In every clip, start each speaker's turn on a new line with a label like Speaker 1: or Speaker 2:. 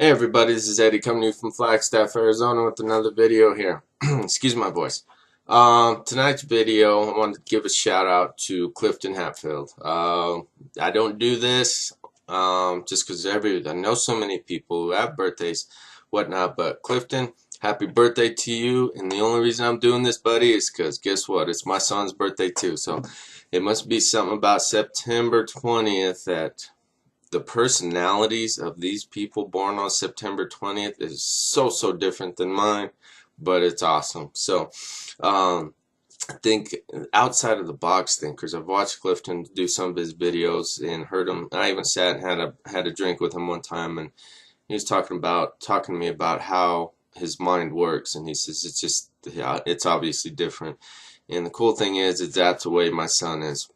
Speaker 1: Hey everybody, this is Eddie coming to you from Flagstaff, Arizona with another video here. Excuse my voice. Tonight's video, I wanted to give a shout out to Clifton, Hatfield. I don't do this just because I know so many people who have birthdays, whatnot, but Clifton, happy birthday to you. And the only reason I'm doing this, buddy, is because guess what? It's my son's birthday too. So it must be something about September 20th that the personalities of these people born on September 20th is so different than mine, but it's awesome. So I think outside of the box thinkers, I've watched Clifton do some of his videos and heard him. I even sat and had a drink with him one time, and he was talking to me about how his mind works, and he says it's just, yeah, it's obviously different. And the cool thing is that's the way my son is.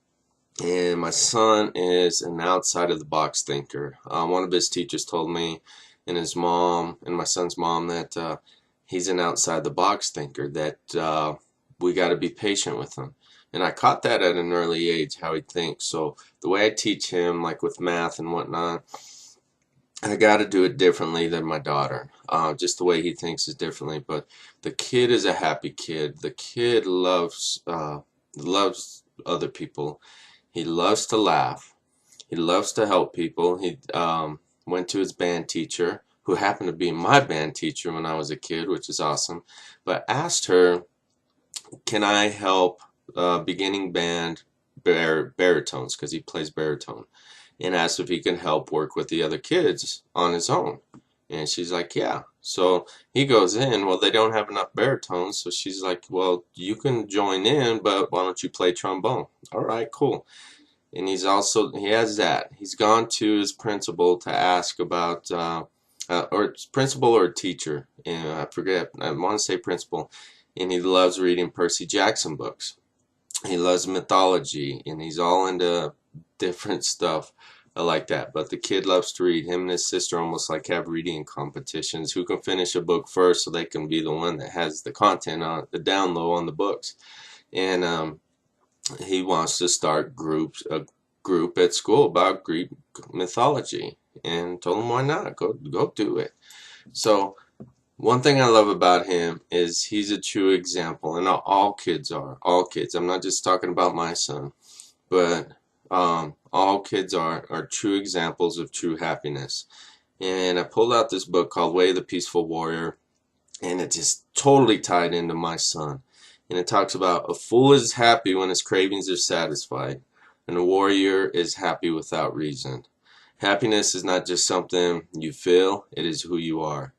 Speaker 1: And my son is an outside of the box thinker. One of his teachers told me, and his mom, and my son's mom, that he's an outside the box thinker, that we got to be patient with him. And I caught that at an early age, how he thinks. So the way I teach him, like with math and whatnot, I got to do it differently than my daughter. Just the way he thinks is differently. But the kid is a happy kid. The kid loves other people. He loves to laugh. He loves to help people. He went to his band teacher, who happened to be my band teacher when I was a kid, which is awesome, but asked her, can I help beginning band baritones, because he plays baritone, and asked if he can help work with the other kids on his own. And she's like, yeah. So he goes in. Well, they don't have enough baritones, so she's like, well, you can join in, but why don't you play trombone? All right, cool. And he has that. He's gone to his principal to ask about, or principal or teacher, and I forget, I want to say principal, and he loves reading Percy Jackson books. He loves mythology, and he's all into different stuff like that. But the kid loves to read. Him and his sister almost like have reading competitions. Who can finish a book first, so they can be the one that has the content on the down low on the books. And he wants to start a group at school about Greek mythology, and told him, why not, go do it. So one thing I love about him is he's a true example, and all kids are. All kids. I'm not just talking about my son, but all kids are true examples of true happiness. And I pulled out this book called Way of the Peaceful Warrior, and it just totally tied into my son. And it talks about a fool is happy when his cravings are satisfied, and a warrior is happy without reason. Happiness is not just something you feel, it is who you are.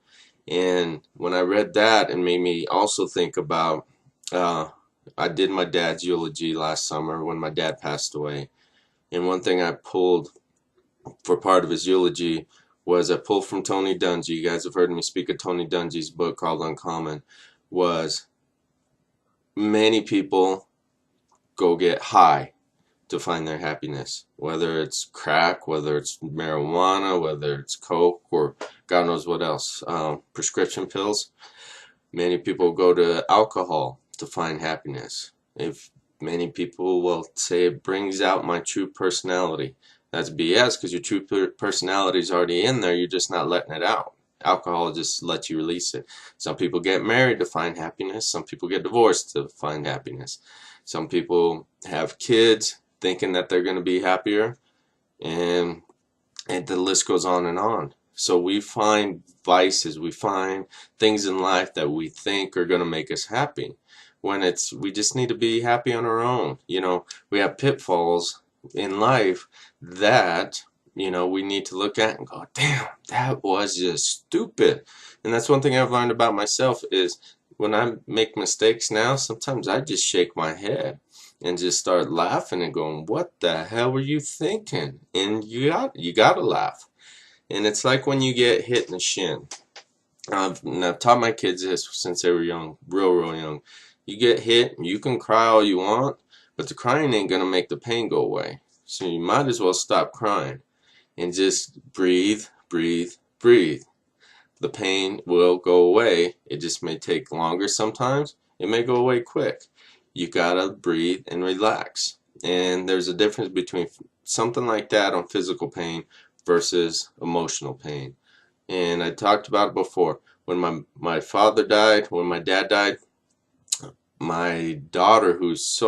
Speaker 1: And when I read that, it made me also think about, I did my dad's eulogy last summer when my dad passed away. And one thing I pulled for part of his eulogy was I pulled from Tony Dungy. You guys have heard me speak of Tony Dungy's book called Uncommon. Was many people go get high to find their happiness, whether it's crack, whether it's marijuana, whether it's coke, or God knows what else, prescription pills. Many people go to alcohol to find happiness. If many people will say it brings out my true personality. That's BS, because your true personality is already in there, you're just not letting it out. Alcohol just lets you release it. Some people get married to find happiness. Some people get divorced to find happiness. Some people have kids thinking that they're going to be happier, and the list goes on and on. So we find vices, we find things in life that we think are going to make us happy, when we just need to be happy on our own. You know, we have pitfalls in life that, you know, we need to look at and go, damn, that was just stupid. And that's one thing I've learned about myself is when I make mistakes now, sometimes I just shake my head and just start laughing and going, what the hell were you thinking? And you gotta laugh. And it's like when you get hit in the shin. I've taught my kids this since they were young, real young. You get hit, you can cry all you want, but the crying ain't gonna make the pain go away. So you might as well stop crying and just breathe, breathe, breathe. The pain will go away. It just may take longer sometimes. It may go away quick. You gotta breathe and relax. And there's a difference between something like that on physical pain versus emotional pain. And I talked about it before. When my father died, when my dad died, my daughter, who's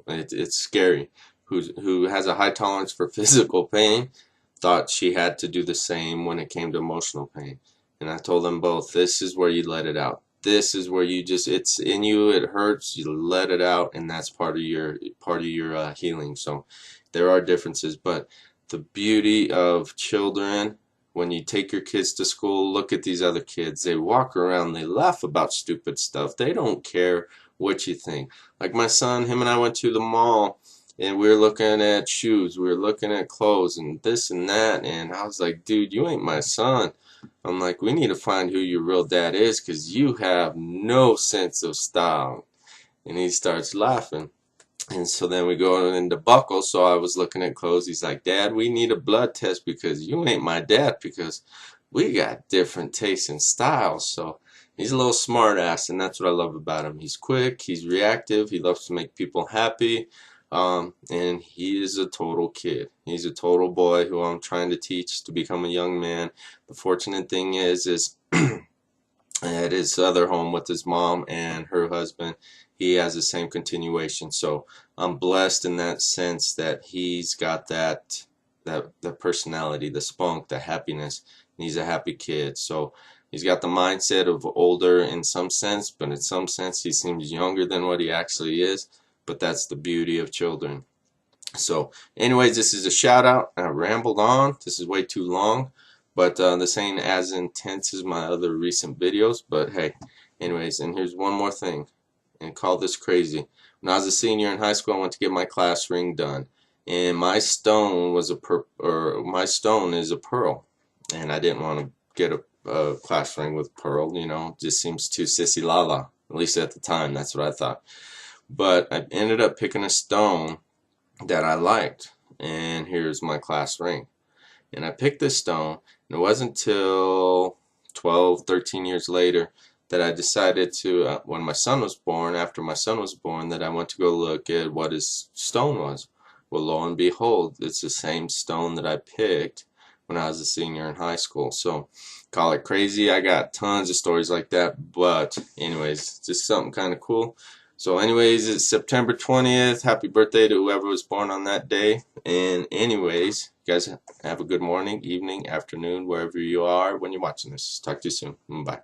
Speaker 1: it's scary, who has a high tolerance for physical pain, thought she had to do the same when it came to emotional pain. And I told them both, this is where you let it out. This is where you just, it's in you, it hurts, you let it out, and that's part of your healing. So there are differences, but the beauty of children, when you take your kids to school, look at these other kids. They walk around, they laugh about stupid stuff. They don't care what you think. Like my son, him and I went to the mall and we were looking at shoes, we were looking at clothes and this and that, and I was like, dude, you ain't my son. I'm like, we need to find who your real dad is because you have no sense of style. And he starts laughing. And so then we go into Buckle, so I was looking at clothes. He's like, Dad, we need a blood test because you ain't my dad because we got different tastes and styles. So he's a little smart ass, and that's what I love about him. He's quick, he's reactive, he loves to make people happy, and he is a total kid. He's a total boy who I'm trying to teach to become a young man. The fortunate thing is at his other home with his mom and her husband, he has the same continuation. So I'm blessed in that sense that he's got that personality, the spunk, the happiness, and he's a happy kid. So he's got the mindset of older in some sense, but in some sense he seems younger than what he actually is. But that's the beauty of children. So anyways, this is a shout out. I rambled on. This is way too long, but this ain't as intense as my other recent videos. But hey, anyways, and here's one more thing, and call this crazy. When I was a senior in high school, I went to get my class ring done, and my stone was my stone is a pearl, and I didn't want to get a class ring with pearl. You know, it just seems too sissy la. At least at the time, that's what I thought. But I ended up picking a stone that I liked, and here's my class ring. And I picked this stone, and it wasn't until 12, 13 years later that I decided to, when my son was born, after my son was born, that I went to go look at what his stone was. Well, lo and behold, it's the same stone that I picked when I was a senior in high school. So, call it crazy. I got tons of stories like that, but anyways, just something kind of cool. So anyways, it's September 20th. Happy birthday to whoever was born on that day. And anyways, you guys have a good morning, evening, afternoon, wherever you are when you're watching this. Talk to you soon. Bye.